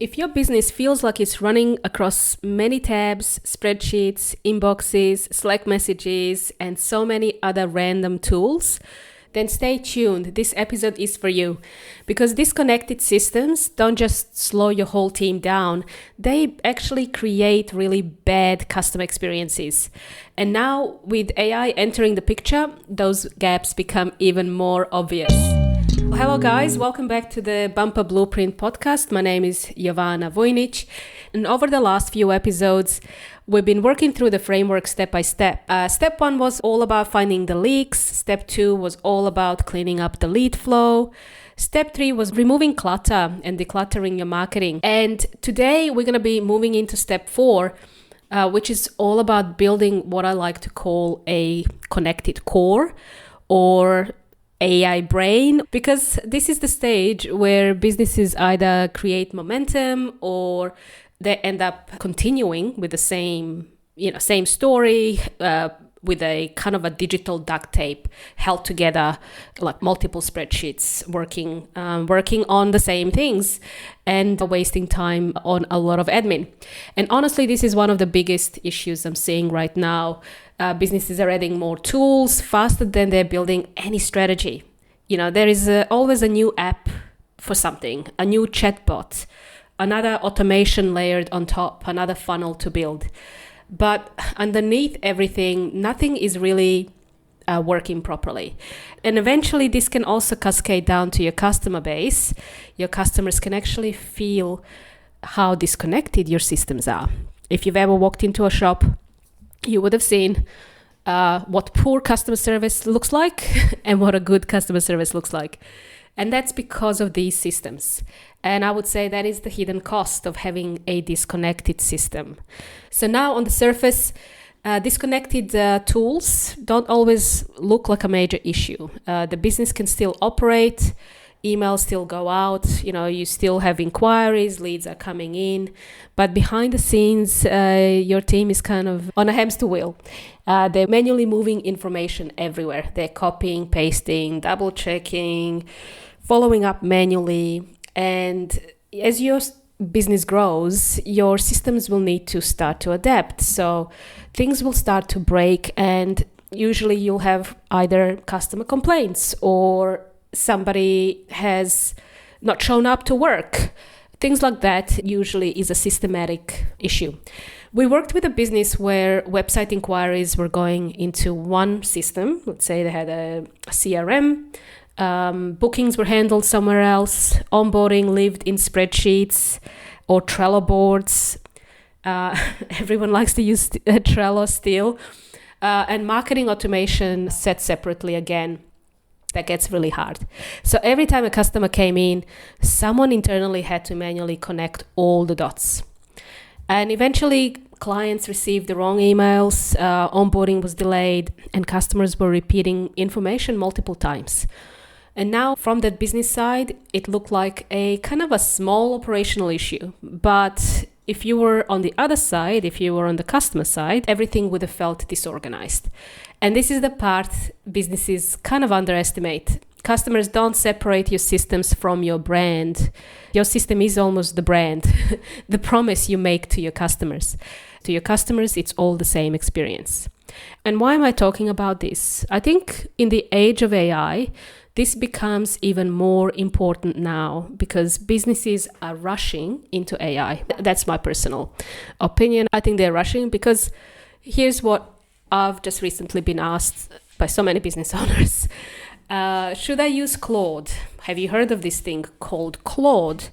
If your business feels like it's running across many tabs, spreadsheets, inboxes, Slack messages, and so many other random tools, then stay tuned. This episode is for you because disconnected systems don't just slow your whole team down. They actually create really bad customer experiences. And now with AI entering the picture, those gaps become even more obvious. Hello guys, welcome back to the Bumper Blueprint podcast. My name is Jovana Vujnic, and over the last few episodes, we've been working through the framework step by step. Step 1 was all about finding the leaks. Step 2 was all about cleaning up the lead flow. Step 3 was removing clutter and decluttering your marketing. And today we're going to be moving into step 4, which is all about building what I like to call a connected core or AI brain, because this is the stage where businesses either create momentum or they end up continuing with the same story with a kind of a digital duct tape held together, like multiple spreadsheets working on the same things and wasting time on a lot of admin. And honestly, this is one of the biggest issues I'm seeing right now. Businesses are adding more tools faster than they're building any strategy. There is always a new app for something, a new chatbot, another automation layered on top, another funnel to build. But underneath everything, nothing is really working properly. And eventually this can also cascade down to your customer base. Your customers can actually feel how disconnected your systems are. If you've ever walked into a shop, you would have seen what poor customer service looks like and what a good customer service looks like. And that's because of these systems. And I would say that is the hidden cost of having a disconnected system. So now on the surface, disconnected tools don't always look like a major issue. The business can still operate. Emails still go out, you still have inquiries, leads are coming in, but behind the scenes, your team is kind of on a hamster wheel. They're manually moving information everywhere. They're copying, pasting, double checking, following up manually. And as your business grows, your systems will need to start to adapt. So things will start to break, and usually you'll have either customer complaints or somebody has not shown up to work. Things like that usually is a systematic issue. We worked with a business where website inquiries were going into one system. Let's say they had a CRM. Bookings were handled somewhere else. Onboarding lived in spreadsheets or Trello boards. Everyone likes to use Trello still. And marketing automation set separately again. That gets really hard. So every time a customer came in, someone internally had to manually connect all the dots. And eventually clients received the wrong emails, onboarding was delayed, and customers were repeating information multiple times. And now from that business side, it looked like a kind of a small operational issue. But if you were on the other side, if you were on the customer side, everything would have felt disorganized. And this is the part businesses kind of underestimate. Customers don't separate your systems from your brand. Your system is almost the brand, the promise you make to your customers. To your customers, it's all the same experience. And why am I talking about this? I think in the age of AI, this becomes even more important now because businesses are rushing into AI. That's my personal opinion. I think they're rushing because here's what I've just recently been asked by so many business owners. Should I use Claude? Have you heard of this thing called Claude?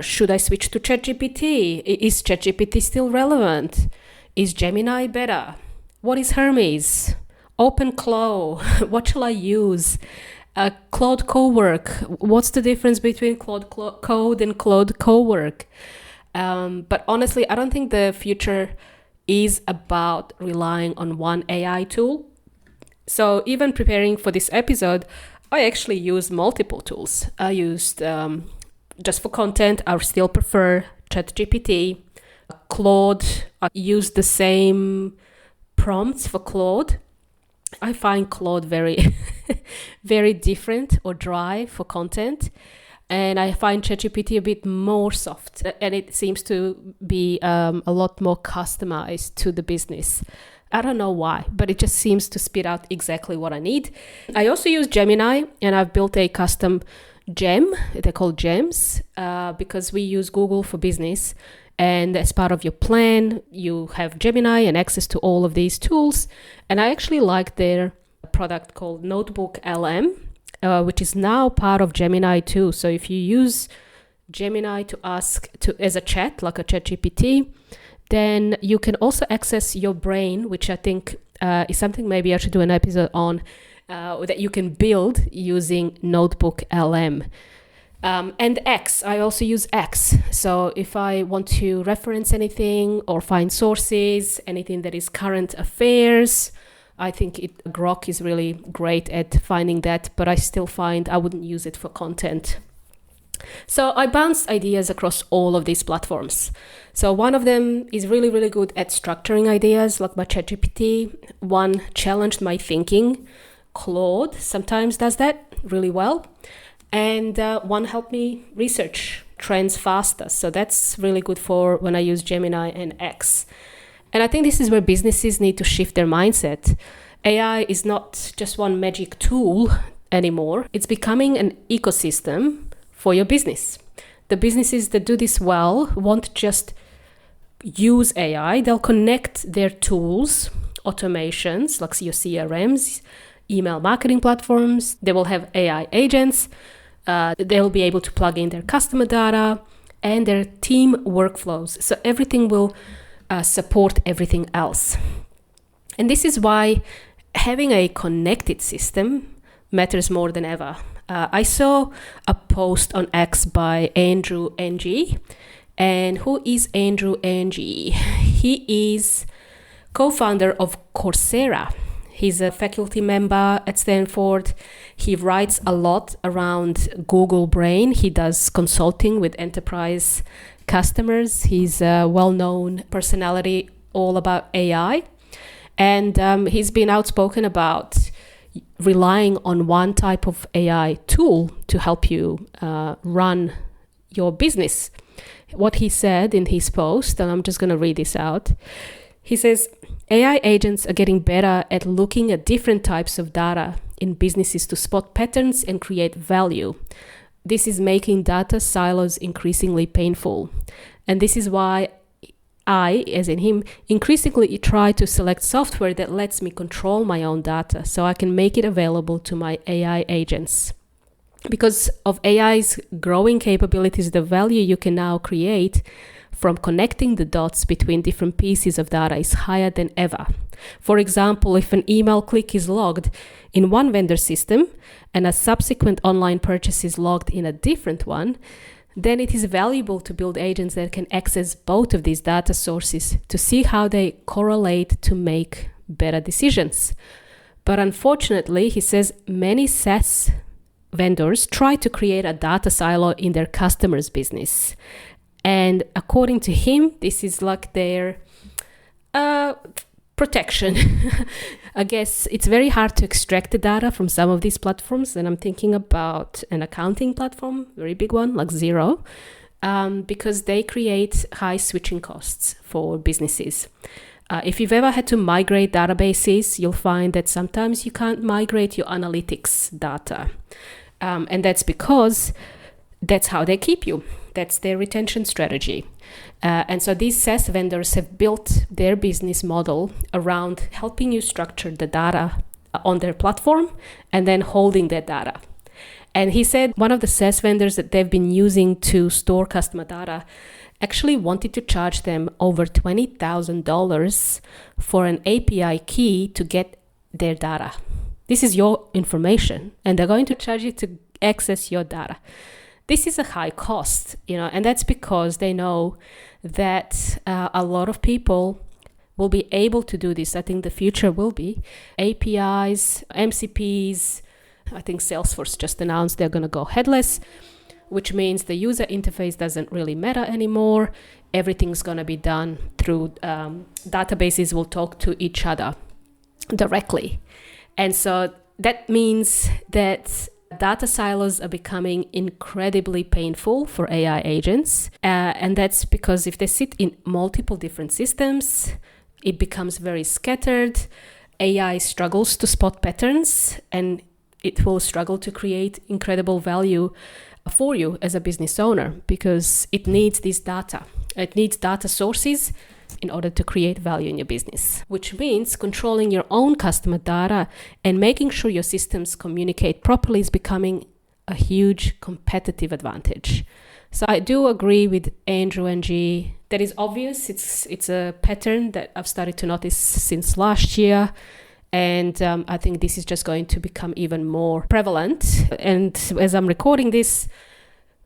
Should I switch to ChatGPT? Is ChatGPT still relevant? Is Gemini better? What is Hermes? OpenClaw? What shall I use? Claude Cowork. What's the difference between Claude Code and Claude Cowork? But honestly, I don't think the future is about relying on one AI tool. So even preparing for this episode, I actually used multiple tools. I used, just for content, I still prefer ChatGPT, Claude. I used the same prompts for Claude. I find Claude very, very different or dry for content. And I find ChatGPT a bit more soft, and it seems to be a lot more customized to the business. I don't know why, but it just seems to spit out exactly what I need. I also use Gemini, and I've built a custom gem. They're called gems because we use Google for Business. And as part of your plan, you have Gemini and access to all of these tools. And I actually like their product called Notebook LM, which is now part of Gemini too. So if you use Gemini to ask as a chat, like a ChatGPT, then you can also access your brain, which I think is something maybe I should do an episode on, that you can build using Notebook LM. And X, I also use X. So if I want to reference anything or find sources, anything that is current affairs, I think Grok is really great at finding that, but I still find I wouldn't use it for content. So I bounce ideas across all of these platforms. So one of them is really, really good at structuring ideas, like my ChatGPT. One challenged my thinking. Claude sometimes does that really well. And one helped me research trends faster. So that's really good for when I use Gemini and X. And I think this is where businesses need to shift their mindset. AI is not just one magic tool anymore. It's becoming an ecosystem for your business. The businesses that do this well won't just use AI. They'll connect their tools, automations, like your CRMs, email marketing platforms. They will have AI agents. They'll be able to plug in their customer data and their team workflows. So everything will support everything else. And this is why having a connected system matters more than ever. I saw a post on X by Andrew Ng. And who is Andrew Ng? He is co-founder of Coursera. He's a faculty member at Stanford. He writes a lot around Google Brain. He does consulting with enterprise customers. He's a well-known personality all about AI. And he's been outspoken about relying on one type of AI tool to help you run your business. What he said in his post, and I'm just going to read this out. He says, AI agents are getting better at looking at different types of data in businesses to spot patterns and create value. This is making data silos increasingly painful. And this is why I, as in him, increasingly try to select software that lets me control my own data so I can make it available to my AI agents. Because of AI's growing capabilities, the value you can now create from connecting the dots between different pieces of data is higher than ever. For example, if an email click is logged in one vendor system and a subsequent online purchase is logged in a different one, then it is valuable to build agents that can access both of these data sources to see how they correlate to make better decisions. But unfortunately, he says many SaaS vendors try to create a data silo in their customers' business. And according to him, this is like their protection. I guess it's very hard to extract the data from some of these platforms. And I'm thinking about an accounting platform, very big one, like Xero, because they create high switching costs for businesses. If you've ever had to migrate databases, you'll find that sometimes you can't migrate your analytics data. And that's because that's how they keep you. That's their retention strategy. And so these SaaS vendors have built their business model around helping you structure the data on their platform and then holding that data. And he said one of the SaaS vendors that they've been using to store customer data actually wanted to charge them over $20,000 for an API key to get their data. This is your information, and they're going to charge you to access your data. This is a high cost, and that's because they know that a lot of people will be able to do this. I think the future will be APIs, MCPs. I think Salesforce just announced they're going to go headless, which means the user interface doesn't really matter anymore. Everything's going to be done through databases will talk to each other directly. And so that means that Data silos are becoming incredibly painful for AI agents. And that's because if they sit in multiple different systems, it becomes very scattered. AI struggles to spot patterns, and it will struggle to create incredible value for you as a business owner, because it needs this data. It needs data sources in order to create value in your business, which means controlling your own customer data and making sure your systems communicate properly is becoming a huge competitive advantage. So I do agree with Andrew and G. That is obvious. It's a pattern that I've started to notice since last year. And I think this is just going to become even more prevalent. And as I'm recording this,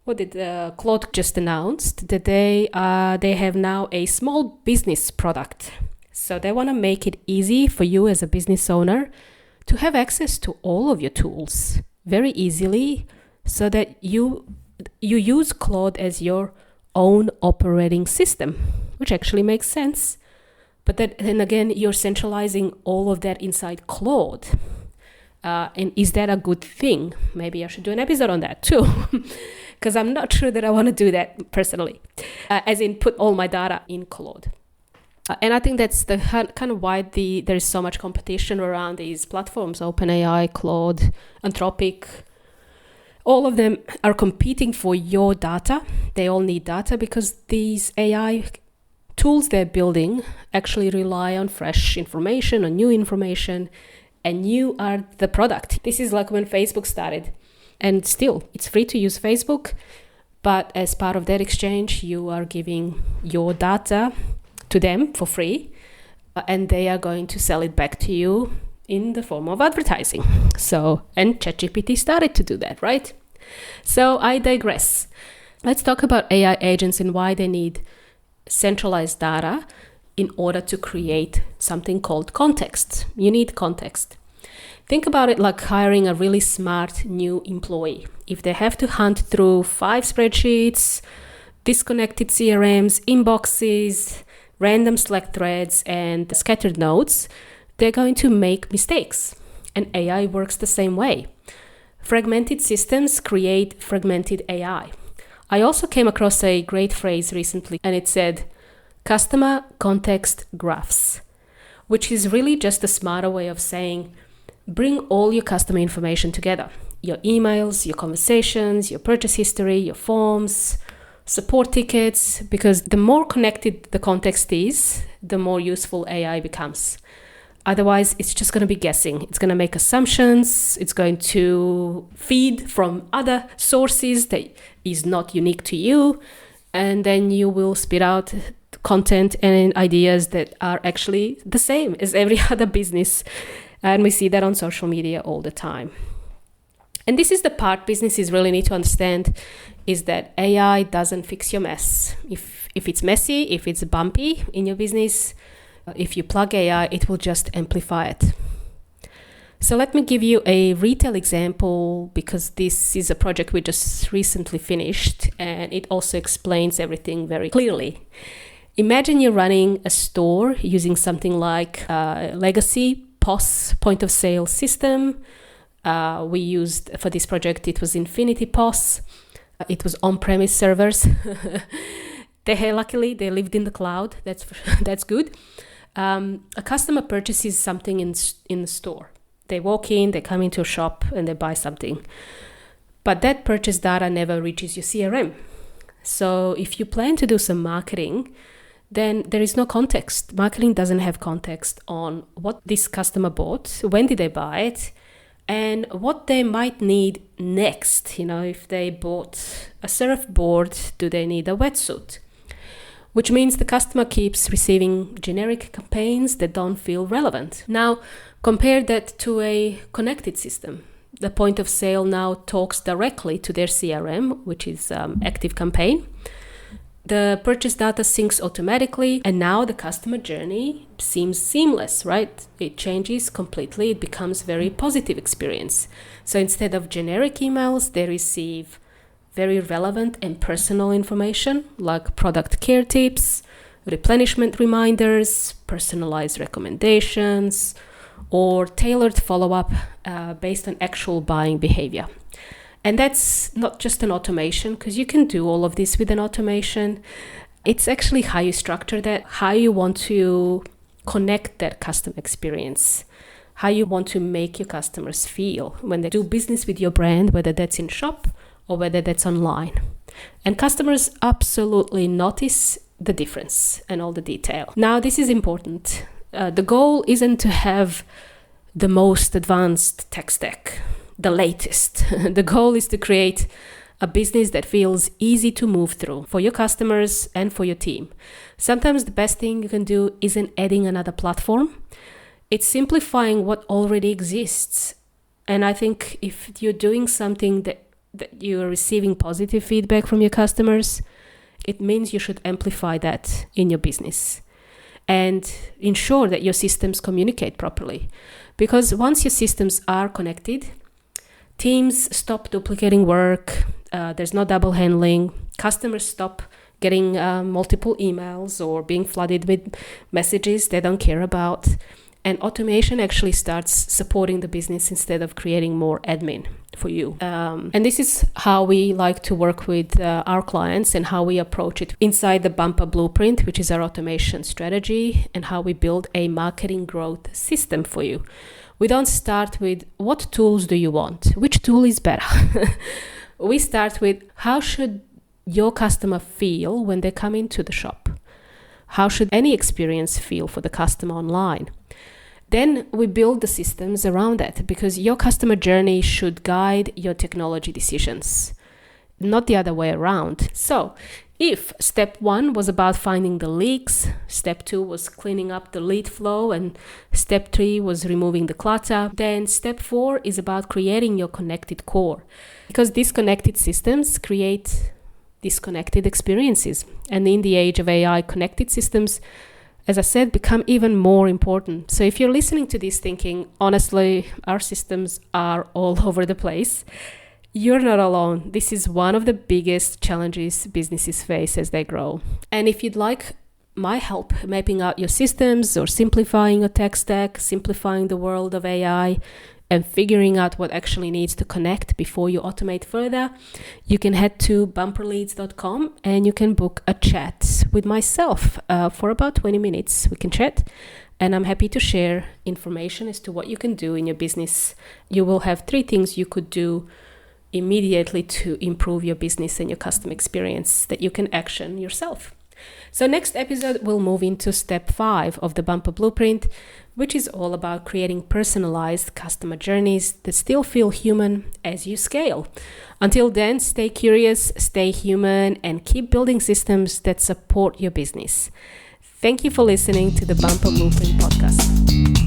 what did Claude just announced that they have now a small business product. So they want to make it easy for you as a business owner to have access to all of your tools very easily, so that you use Claude as your own operating system, which actually makes sense. But then again, you're centralizing all of that inside Claude. And is that a good thing? Maybe I should do an episode on that too, because I'm not sure that I want to do that personally, as in put all my data in Claude. And I think that's the kind of why there is so much competition around these platforms, OpenAI, Claude, Anthropic. All of them are competing for your data. They all need data because these AI tools they're building actually rely on fresh information, on new information, and you are the product. This is like when Facebook started. And still, it's free to use Facebook, but as part of that exchange, you are giving your data to them for free, and they are going to sell it back to you in the form of advertising. And ChatGPT started to do that, right? So I digress. Let's talk about AI agents and why they need centralized data in order to create something called context. You need context. Think about it like hiring a really smart new employee. If they have to hunt through 5 spreadsheets, disconnected CRMs, inboxes, random Slack threads, and scattered notes, they're going to make mistakes. And AI works the same way. Fragmented systems create fragmented AI. I also came across a great phrase recently, and it said, customer context graphs, which is really just a smarter way of saying, bring all your customer information together. Your emails, your conversations, your purchase history, your forms, support tickets, because the more connected the context is, the more useful AI becomes. Otherwise, it's just going to be guessing. It's going to make assumptions. It's going to feed from other sources that is not unique to you. And then you will spit out content and ideas that are actually the same as every other business. And we see that on social media all the time. And this is the part businesses really need to understand, is that AI doesn't fix your mess. If it's messy, if it's bumpy in your business, if you plug AI, it will just amplify it. So let me give you a retail example, because this is a project we just recently finished, and it also explains everything very clearly. Imagine you're running a store using something like a legacy POS, point of sale system. We used, for this project, it was Infinity POS. It was on-premise servers. Luckily, they lived in the cloud. That's good. A customer purchases something in the store. They walk in, they come into a shop, and they buy something. But that purchase data never reaches your CRM. So if you plan to do some marketing, then there is no context. Marketing doesn't have context on what this customer bought, when did they buy it, and what they might need next. If they bought a surfboard, do they need a wetsuit? Which means the customer keeps receiving generic campaigns that don't feel relevant. Now, compare that to a connected system. The point of sale now talks directly to their CRM, which is ActiveCampaign. The purchase data syncs automatically, and now the customer journey seems seamless, right? It changes completely. It becomes a very positive experience. So instead of generic emails, they receive very relevant and personal information like product care tips, replenishment reminders, personalized recommendations, or tailored follow-up based on actual buying behavior. And that's not just an automation, because you can do all of this with an automation. It's actually how you structure that, how you want to connect that customer experience, how you want to make your customers feel when they do business with your brand, whether that's in shop or whether that's online. And customers absolutely notice the difference and all the detail. Now, this is important. The goal isn't to have the most advanced tech stack, the latest. The goal is to create a business that feels easy to move through for your customers and for your team. Sometimes the best thing you can do isn't adding another platform. It's simplifying what already exists. And I think if you're doing something that you're receiving positive feedback from your customers, it means you should amplify that in your business and ensure that your systems communicate properly. Because once your systems are connected, teams stop duplicating work, there's no double handling, customers stop getting multiple emails or being flooded with messages they don't care about, and automation actually starts supporting the business instead of creating more admin for you. And this is how we like to work with our clients and how we approach it inside the Bumper Blueprint, which is our automation strategy, and how we build a marketing growth system for you. We don't start with what tools do you want? Which tool is better? We start with how should your customer feel when they come into the shop? How should any experience feel for the customer online? Then we build the systems around that, because your customer journey should guide your technology decisions, not the other way around. So if step 1 was about finding the leaks, step 2 was cleaning up the lead flow, and step 3 was removing the clutter, then step 4 is about creating your connected core, because disconnected systems create disconnected experiences. And in the age of AI, connected systems, as I said, become even more important. So if you're listening to this thinking, honestly, our systems are all over the place, you're not alone. This is one of the biggest challenges businesses face as they grow. And if you'd like my help mapping out your systems or simplifying your tech stack, simplifying the world of AI, and figuring out what actually needs to connect before you automate further, you can head to bumperleads.com and you can book a chat with myself for about 20 minutes. We can chat, and I'm happy to share information as to what you can do in your business. You will have 3 things you could do immediately to improve your business and your customer experience that you can action yourself. So next episode, we'll move into step 5 of the Bumper Blueprint, which is all about creating personalized customer journeys that still feel human as you scale. Until then, stay curious, stay human, and keep building systems that support your business. Thank you for listening to the Bumper Blueprint podcast.